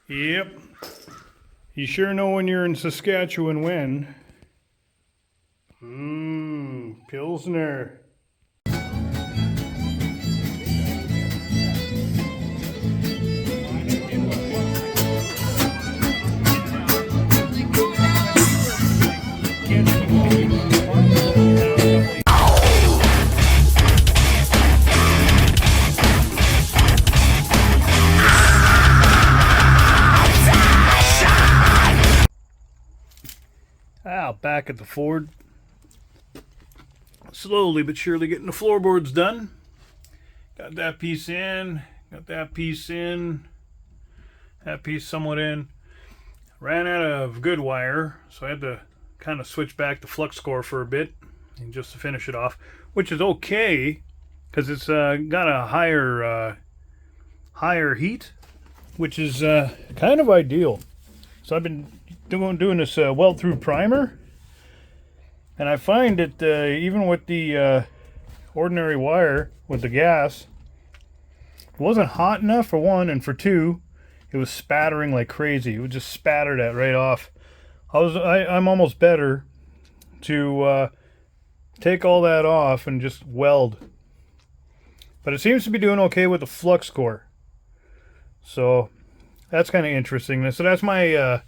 Yep. You sure know when you're in Saskatchewan when. Pilsner. Back at the Ford. Slowly but surely getting the floorboards done. Got that piece in, got that piece in, that piece somewhat in. Ran out of good wire, so I had to kind of switch back to flux core for a bit, and just to finish it off, which is okay, because it's got a higher heat, which is kind of ideal. So I've been doing this weld through primer. And I find that even with the ordinary wire, with the gas, it wasn't hot enough for one, and for two, it was spattering like crazy. It would just spatter that right off. I'm almost better to take all that off and just weld. But it seems to be doing okay with the flux core. So that's kind of interesting. So that's my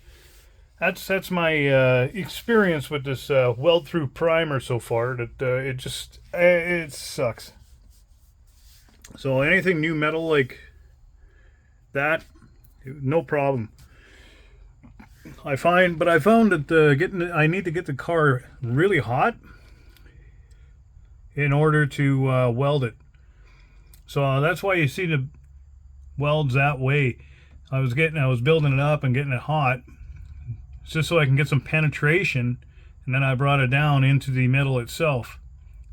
That's my experience with this weld through primer so far. That it sucks. So anything new metal like that, no problem. I found that I need to get the car really hot in order to weld it. So that's why you see the welds that way. I was building it up and getting it hot. It's just so I can get some penetration, and then I brought it down into the metal itself.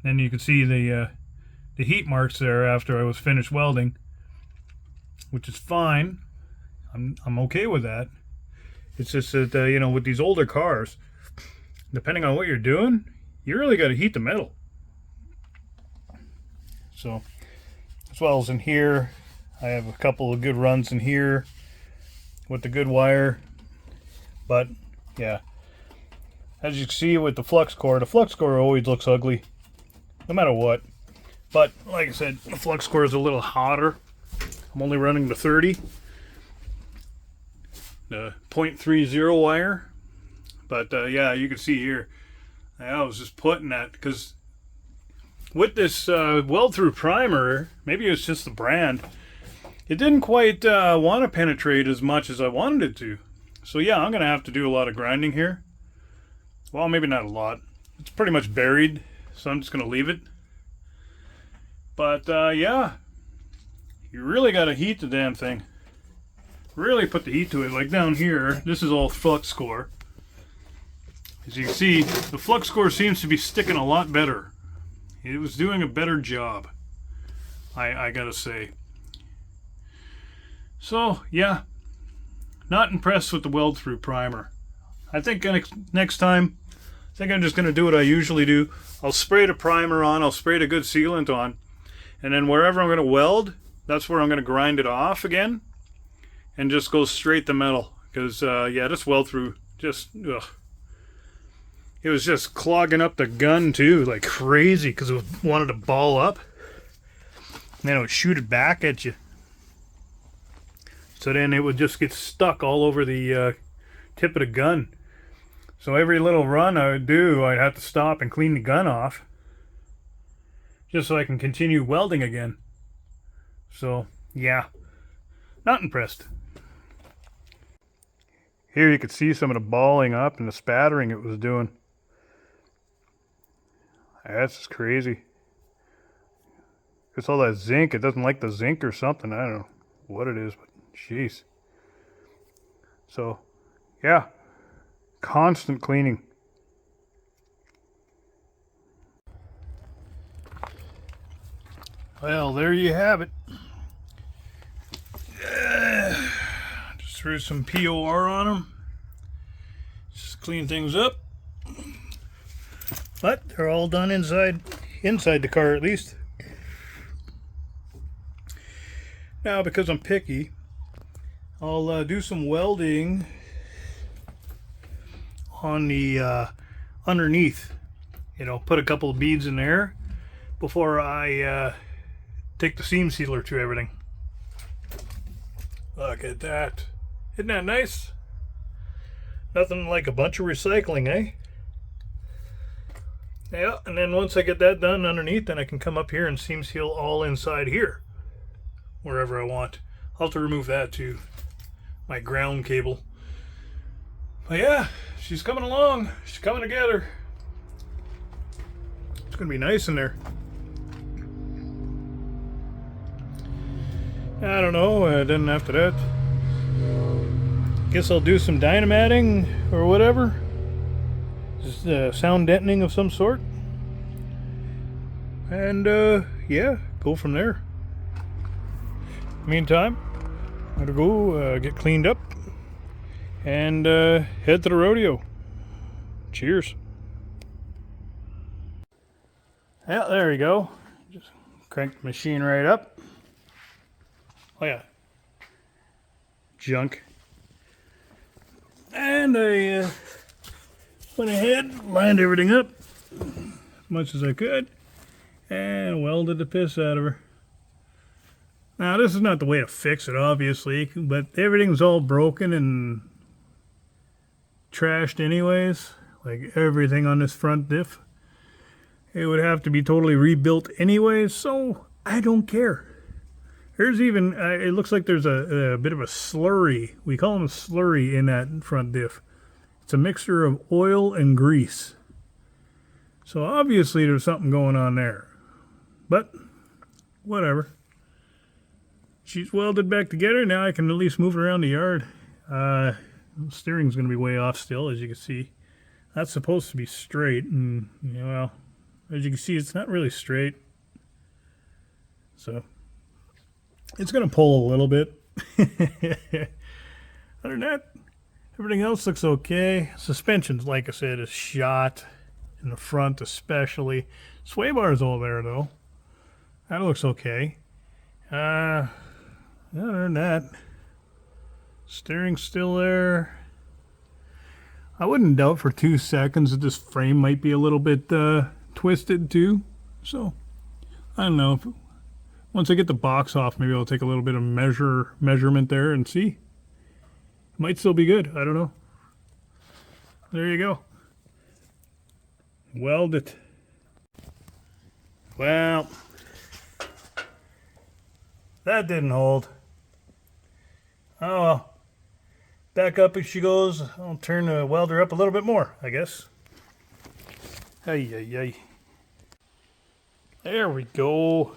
Then you can see the heat marks there after I was finished welding, which is fine. I'm okay with that. It's just that with these older cars, depending on what you're doing, you really got to heat the metal. So, as well as in here, I have a couple of good runs in here with the good wire. But yeah, as you can see with the flux core always looks ugly, no matter what. But like I said, the flux core is a little hotter. I'm only running the 30, the 0.30 wire. But yeah, you can see here, I was just putting that because with this weld through primer, maybe it's just the brand, it didn't quite want to penetrate as much as I wanted it to. So yeah, I'm going to have to do a lot of grinding here. Well, maybe not a lot. It's pretty much buried, so I'm just going to leave it. But yeah, you really got to heat the damn thing. Really put the heat to it. Like down here, this is all flux core. As you can see, the flux core seems to be sticking a lot better. It was doing a better job, I got to say. So yeah. Not impressed with the weld through primer. I think next time, I'm just going to do what I usually do. I'll spray the primer on, I'll spray the good sealant on, and then wherever I'm going to weld, that's where I'm going to grind it off again, and just go straight to metal. Because, yeah, this weld through just, ugh. It was just clogging up the gun too, like crazy, because it wanted to ball up. And then it would shoot it back at you. So then it would just get stuck all over the tip of the gun. So every little run I would do, I'd have to stop and clean the gun off, just so I can continue welding again. So yeah, not impressed. Here you could see some of the balling up and the spattering it was doing. That's just crazy. It's all that zinc. It doesn't like the zinc or something. I don't know what it is, but jeez. So, yeah, constant cleaning. Well, there you have it. Just threw some POR on them. Just clean things up. But they're all done inside the car at least. Now, because I'm picky, I'll do some welding on the underneath. You know, put a couple of beads in there before I take the seam sealer to everything. Look at that. Isn't that nice? Nothing like a bunch of recycling, eh? Yeah, and then once I get that done underneath, then I can come up here and seam seal all inside here, wherever I want. I'll have to remove that too, my ground cable. But yeah, she's coming along. She's coming together. It's gonna be nice in there. I don't know, then after that, guess I'll do some dynamating or whatever. Just sound deadening of some sort. And yeah, go from there. Meantime, I'm gonna go get cleaned up and head to the rodeo. Cheers. Yeah, there you go. Just crank the machine right up. Oh yeah, junk. And I went ahead, lined everything up as much as I could, and welded the piss out of her. Now, this is not the way to fix it, obviously, but everything's all broken and trashed anyways, like everything on this front diff. It would have to be totally rebuilt anyways, so I don't care. There's even, it looks like there's a bit of a slurry. We call them a slurry in that front diff. It's a mixture of oil and grease. So obviously there's something going on there. But, whatever. She's welded back together. Now I can at least move it around the yard. The steering's going to be way off still, as you can see. That's supposed to be straight. And, well, as you can see, it's not really straight. So it's going to pull a little bit. Other than that, everything else looks okay. Suspension's, like I said, is shot in the front especially. Sway bar's all there, though. That looks okay. Other than that, steering's still there. I wouldn't doubt for 2 seconds that this frame might be a little bit twisted too. So, I don't know. Once I get the box off, maybe I'll take a little bit of measurement there and see. It might still be good. I don't know. There you go. Weld it. Well, that didn't hold. Oh well. Back up as she goes. I'll turn the welder up a little bit more, I guess. Ay, ay, ay. There we go.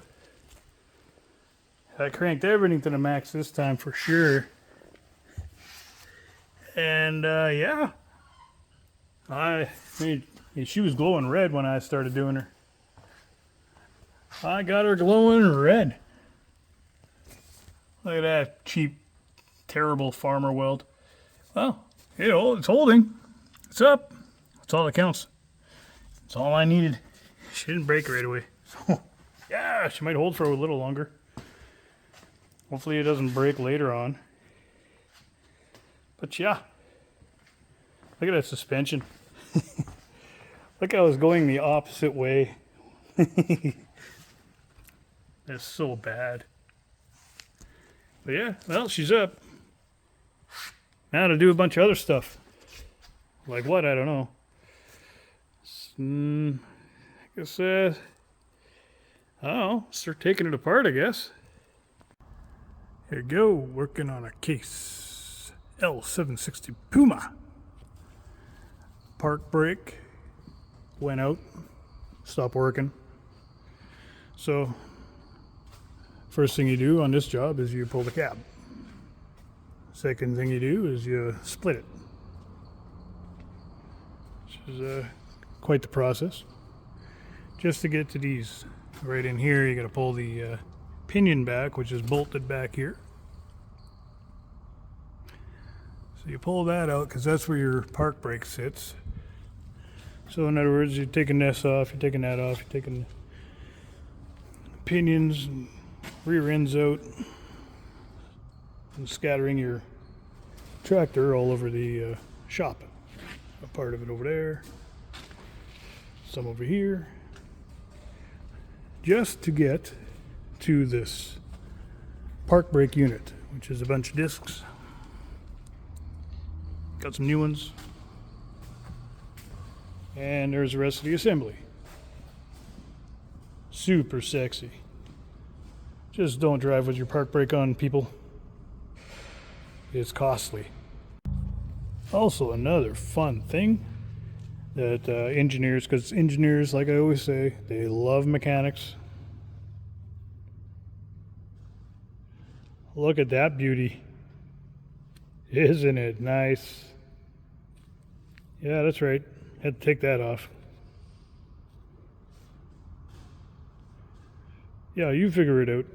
I cranked everything to the max this time for sure. And yeah. I mean, she was glowing red when I started doing her. I got her glowing red. Look at that cheap, terrible farmer weld. Well, you know, it's holding. It's up. That's all that counts. That's all I needed. She didn't break right away. So, yeah, she might hold for a little longer. Hopefully it doesn't break later on. But yeah. Look at that suspension. Look, I was going the opposite way. That's so bad. But yeah, well, she's up. Now to do a bunch of other stuff. Like what? I don't know. I guess, I don't know. Start taking it apart, I guess. Here you go. Working on a case. L760 Puma. Park brake. Went out. Stopped working. So, first thing you do on this job is you pull the cab. Second thing you do is you split it, which is quite the process. Just to get to these, right in here, you got to pull the pinion back, which is bolted back here. So you pull that out because that's where your park brake sits. So in other words, you're taking this off, you're taking that off, you're taking the pinions and rear ends out. and scattering your tractor all over the shop. A part of it over there, some over here, just to get to this park brake unit, which is a bunch of discs. Got some new ones. And there's the rest of the assembly. Super sexy. Just don't drive with your park brake on, people. It's costly. Also, another fun thing that engineers, because engineers, like I always say, they love mechanics. Look at that beauty. Isn't it nice? Yeah, that's right. Had to take that off. Yeah, you figure it out.